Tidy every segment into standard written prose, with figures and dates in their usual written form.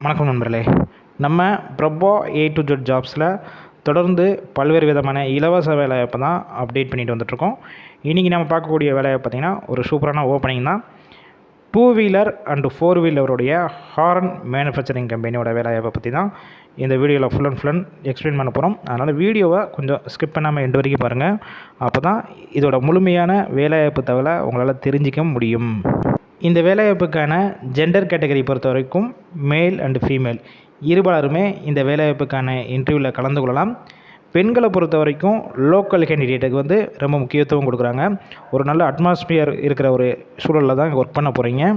வணக்கம் நண்பர்களே. நம்ம பிரபோ A to Z ஜாப்ஸில் தொடர்ந்து பல்வேறு விதமான இலவச வேலைவாய்ப்பை தான் அப்டேட் பண்ணிட்டு வந்துட்ருக்கோம். இன்றைக்கி நம்ம பார்க்கக்கூடிய வேலையை பார்த்திங்கன்னா ஒரு சூப்பரான ஓப்பனிங் தான். 2 வீலர் அண்டு 4 வீலருடைய ஹாரன் மேனுஃபேக்சரிங் கம்பெனியோட வேலைவாய்ப்பை பற்றி தான் இந்த வீடியோவில் ஃபுல் அண்ட் எக்ஸ்பிளைன் பண்ண போகிறோம். அதனால் வீடியோவை கொஞ்சம் ஸ்கிப் பண்ணாமல் எண்டு வரைக்கும் பாருங்கள். அப்போ தான் இதோட முழுமையான வேலைவாய்ப்பு தகவலை உங்களால் தெரிஞ்சிக்க முடியும். இந்த வேலைவாய்ப்புக்கான ஜெண்டர் கேட்டகரி பொறுத்த வரைக்கும் மேல் அண்டு ஃபீமேல் இருபாலருமே இந்த வேலைவாய்ப்புக்கான இன்டர்வியூவில் கலந்து கொள்ளலாம். பெண்களை பொறுத்த வரைக்கும் லோக்கல் கேண்டிடேட்டுக்கு ரொம்ப முக்கியத்துவம் கொடுக்குறாங்க. ஒரு நல்ல அட்மாஸ்பியர் இருக்கிற ஒரு சூழலில் தான் ஒர்க் பண்ண போகிறீங்க.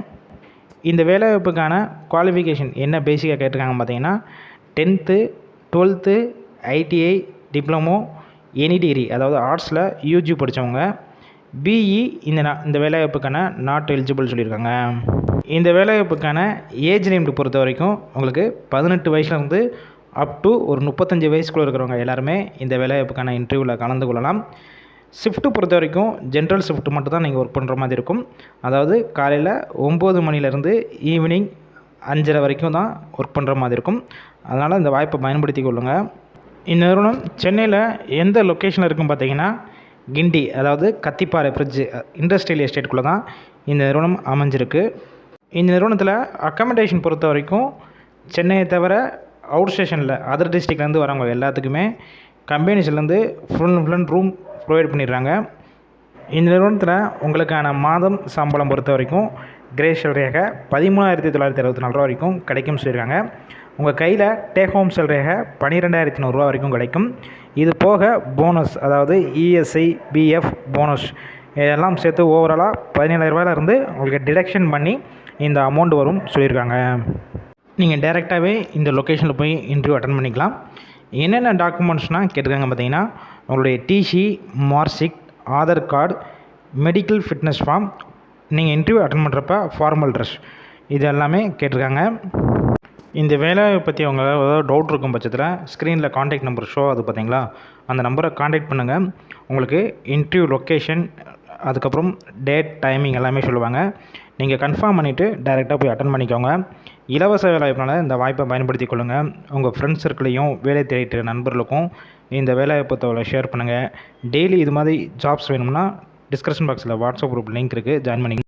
இந்த வேலைவாய்ப்புக்கான குவாலிஃபிகேஷன் என்ன பேசிக்காக கேட்டிருக்காங்க பார்த்தீங்கன்னா 10th 12th ITI diploma any degree, அதாவது ஆர்ட்ஸில் UG படித்தவங்க. BE இந்த வேலைவாய்ப்புக்கான நாட் எலிஜிபிள் சொல்லியிருக்காங்க. இந்த வேலைவாய்ப்புக்கான ஏஜ் லிமிட் பொறுத்த வரைக்கும் உங்களுக்கு 18 வயசுலேருந்து அப் டு ஒரு 35 வயசுக்குள்ளே இருக்கிறவங்க எல்லாருமே இந்த வேலைவாய்ப்புக்கான இன்டர்வியூவில் கலந்து கொள்ளலாம். ஷிஃப்ட்டு பொறுத்த வரைக்கும் ஜென்ரல் ஷிஃப்ட் மட்டும் தான் நீங்கள் ஒர்க் பண்ணுற மாதிரி இருக்கும். அதாவது காலையில் 9 மணிலேருந்து ஈவினிங் 5:30 வரைக்கும் தான் ஒர்க் பண்ணுற மாதிரி இருக்கும். அதனால் இந்த வாய்ப்பை பயன்படுத்தி கொள்ளுங்கள். இந்த நிறுவனம் சென்னையில் எந்த லொக்கேஷனில் இருக்குன்னு பார்த்தீங்கன்னா கிண்டி, அதாவது கத்திப்பாறை பிரிட்ஜ் இண்டஸ்ட்ரியல் எஸ்டேட்டுக்குள்ளே தான் இந்த நிறுவனம் அமைஞ்சிருக்கு. இந்த நிறுவனத்தில் அக்காமடேஷன் பொறுத்த வரைக்கும் சென்னையை தவிர அவுட் ஸ்டேஷனில் அதர் டிஸ்ட்ரிக்ட்லேருந்து வரவங்க எல்லாத்துக்குமே கம்பெனிஸ்லேருந்து ஃபுல் அண்ட் ரூம் ப்ரொவைட் பண்ணிடுறாங்க. இந்த நிறுவனத்தில் உங்களுக்கான மாதம் சம்பளம் பொறுத்த வரைக்கும் கிரே சேலரியாக 13,964 ரூபா வரைக்கும் கிடைக்கும் சொல்லியிருக்காங்க. உங்கள் கையில் டேக் ஹோம் சேலரியாக 12,100 வரைக்கும் கிடைக்கும். இது போக போனஸ், அதாவது ESI BF போனஸ் இதெல்லாம் சேர்த்து ஓவராலாக 17,000 உங்களுக்கு டிடக்ஷன் பண்ணி இந்த அமௌண்ட் வரும் சொல்லியிருக்காங்க. நீங்கள் டைரெக்டாகவே இந்த லொக்கேஷனில் போய் இன்டர்வியூ அட்டன் பண்ணிக்கலாம். என்னென்ன டாக்குமெண்ட்ஸ்னால் கேட்டிருக்காங்க பார்த்தீங்கன்னா உங்களுடைய TC, marksheet, Aadhaar card, medical fitness form, நீங்கள் இன்டர்வியூ அட்டன் பண்ணுறப்ப ஃபார்மல் ட்ரெஸ், இது எல்லாமே கேட்டிருக்காங்க. இந்த வேலையை பற்றி அவங்க ஏதாவது டவுட் இருக்கும் பட்சத்தில் ஸ்க்ரீனில் காண்டாக்ட் நம்பர் ஷோ அது பார்த்தீங்களா, அந்த நம்பரை காண்டாக்ட் பண்ணுங்கள். உங்களுக்கு இன்டர்வியூ லொக்கேஷன், அதுக்கப்புறம் டேட், டைமிங் எல்லாமே சொல்லுவாங்க. நீங்கள் கன்ஃபார்ம் பண்ணிவிட்டு டைரெக்டாக போய் அட்டன் பண்ணிக்கோங்க. இலவச வேலைவாய்ப்புனால இந்த வாய்ப்பை பயன்படுத்தி கொள்ளுங்கள். உங்கள் ஃப்ரெண்ட்ஸ் சர்க்கிளையும் வேலை தேடிட்டு நண்பர்களுக்கும் இந்த வேலைவாய்ப்பு தகவலை ஷேர் பண்ணுங்கள். டெய்லி இது மாதிரி ஜாப்ஸ் வேணும்னா டிஸ்கிரிப்ஷன் பாக்ஸில் வாட்ஸ்அப் குரூப் லிங்க் இருக்குது, ஜாயின் பண்ணிக்கோங்க.